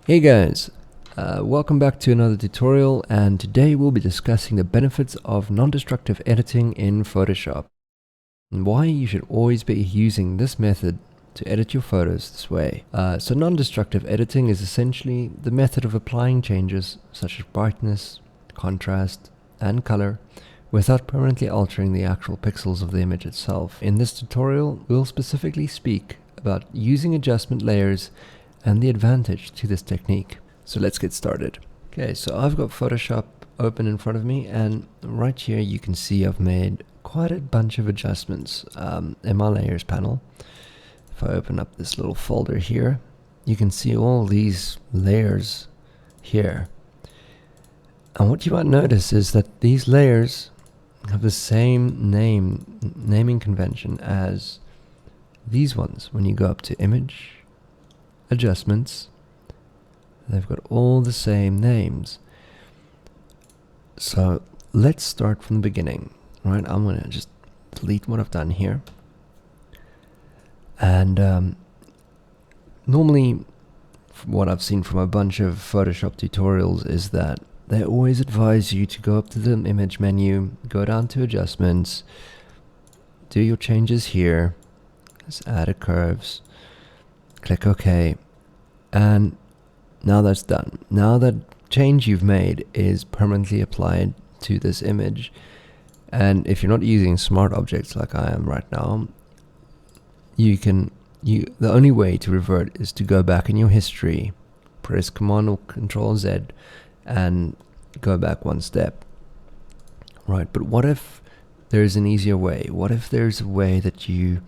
Hey guys, welcome back to another tutorial, and today we'll be discussing the benefits of non-destructive editing in Photoshop and why you should always be using this method to edit your photos this way. So non-destructive editing is essentially the method of applying changes such as brightness, contrast, and color without permanently altering the actual pixels of the image itself. In this tutorial, we'll specifically speak about using adjustment layers and the advantage to this technique. So let's get started. Okay, so I've got Photoshop open in front of me, and right here you can see I've made quite a bunch of adjustments in my layers panel. If I open up this little folder here, you can see all these layers here. And what you might notice is that these layers have the same naming convention as these ones. When you go up to Image, Adjustments, they've got all the same names. So let's start from the beginning, right? I'm going to just delete what I've done here. And normally, what I've seen from a bunch of Photoshop tutorials is that they always advise you to go up to the image menu, go down to adjustments, do your changes here, let's add a curves, click OK, and now that's done. Now that change you've made is permanently applied to this image, and if you're not using smart objects like I am right now, the only way to revert is to go back in your history, press Command or Control Z, and go back one step. Right, but what if there's an easier way? What if there's a way that you're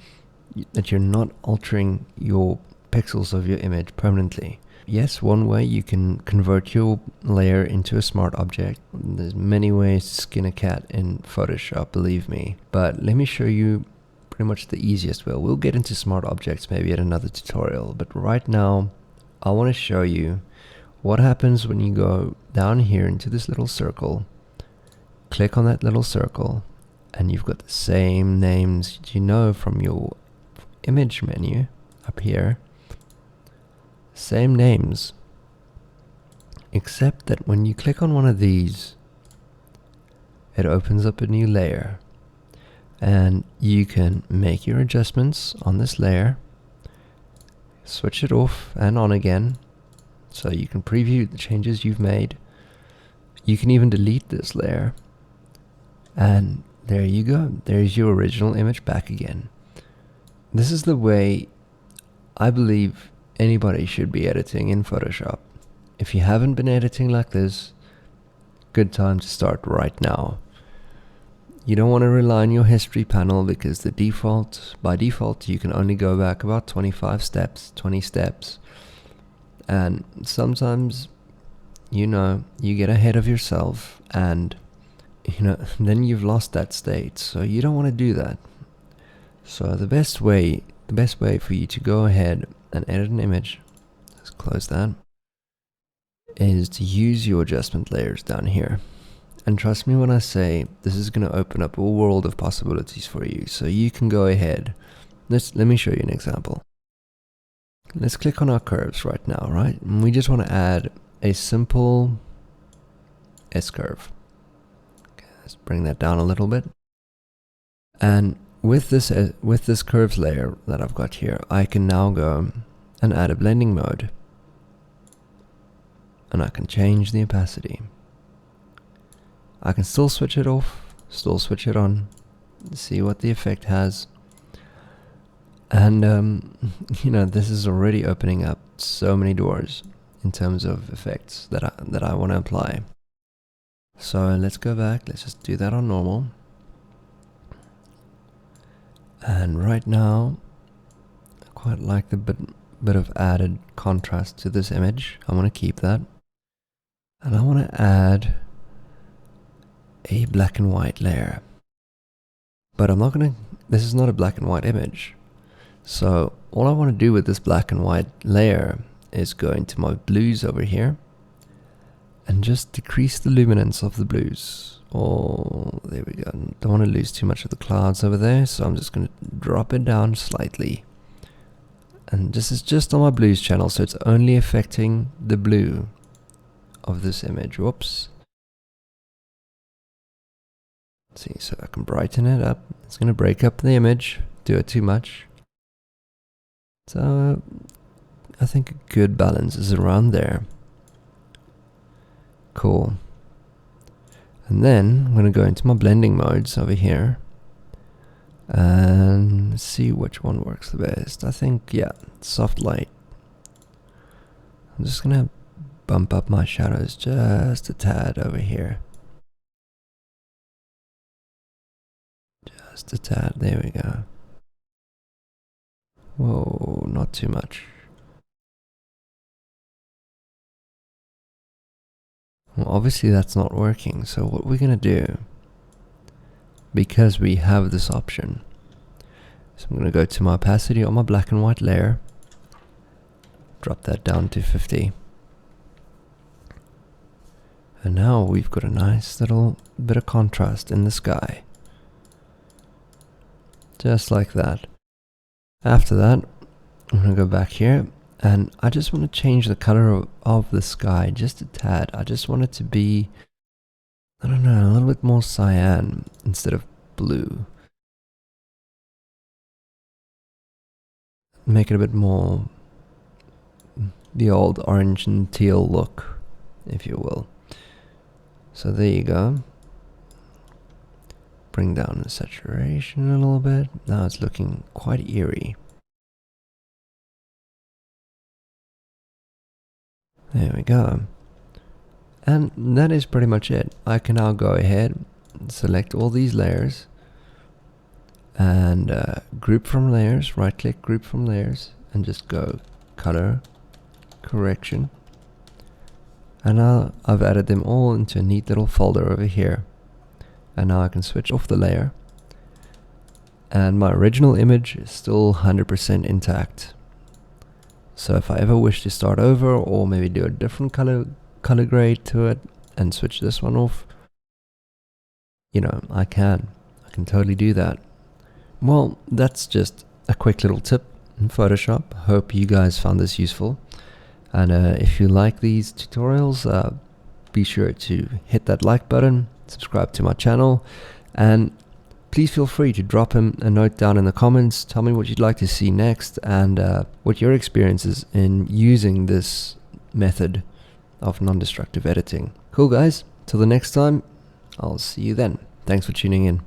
not altering your pixels of your image permanently? Yes, one way you can convert your layer into a smart object. There's many ways to skin a cat in Photoshop, believe me. But let me show you pretty much the easiest way. We'll get into smart objects maybe at another tutorial, but right now I want to show you what happens when you go down here into this little circle, click on that little circle, and you've got the same names you know from your image menu up here. Same names, except that when you click on one of these, it opens up a new layer, and you can make your adjustments on this layer, switch it off and on again, so you can preview the changes you've made. You can even delete this layer, and there you go. There's your original image back again. This is the way I believe anybody should be editing in Photoshop. If you haven't been editing like this, good time to start right now. You don't want to rely on your history panel, because by default you can only go back about 20 steps, and sometimes you get ahead of yourself, and then you've lost that state, so you don't want to do that. So the best way for you to go ahead and edit an image, let's close that, is to use your adjustment layers down here. And trust me when I say this is going to open up a world of possibilities for you, so you can go ahead. Let me show you an example. Let's click on our curves right now, right? And we just want to add a simple S-curve. Okay, let's bring that down a little bit. And with this curves layer that I've got here, I can now go and add a blending mode, and I can change the opacity. I can still switch it off, still switch it on, see what the effect has. And this is already opening up so many doors in terms of effects that I want to apply. So let's go back, let's just do that on normal. And right now, I quite like the bit of added contrast to this image. I want to keep that. And I want to add a black and white layer. But this is not a black and white image. So all I want to do with this black and white layer is go into my blues over here and just decrease the luminance of the blues. Oh, there we go. Don't want to lose too much of the clouds over there, so I'm just going to drop it down slightly. And this is just on my blues channel, so it's only affecting the blue of this image. Whoops. Let's see, so I can brighten it up. It's going to break up the image, do it too much. So I think a good balance is around there. Cool. And then I'm going to go into my blending modes over here and see which one works the best. I think, yeah, soft light. I'm just going to bump up my shadows just a tad over here. Just a tad, there we go. Whoa, not too much. Well, obviously that's not working, so what we're going to do, because we have this option, so I'm going to go to my opacity on my black and white layer, drop that down to 50, and now we've got a nice little bit of contrast in the sky, just like that. After that, I'm going to go back here, and I just want to change the color of the sky just a tad. I just want it to be, I don't know, a little bit more cyan instead of blue. Make it a bit more the old orange and teal look, if you will. So there you go. Bring down the saturation a little bit. Now it's looking quite eerie. There we go. And that is pretty much it. I can now go ahead, select all these layers, and group from layers, right click, group from layers, and just go color correction. And now I've added them all into a neat little folder over here. And now I can switch off the layer. And my original image is still 100% intact. So if I ever wish to start over, or maybe do a different color grade to it and switch this one off, you know, I can totally do that. Well, that's just a quick little tip in Photoshop. Hope you guys found this useful. And if you like these tutorials, be sure to hit that like button, subscribe to my channel, and please feel free to drop him a note down in the comments. Tell me what you'd like to see next, and what your experience is in using this method of non-destructive editing. Cool guys, till the next time, I'll see you then. Thanks for tuning in.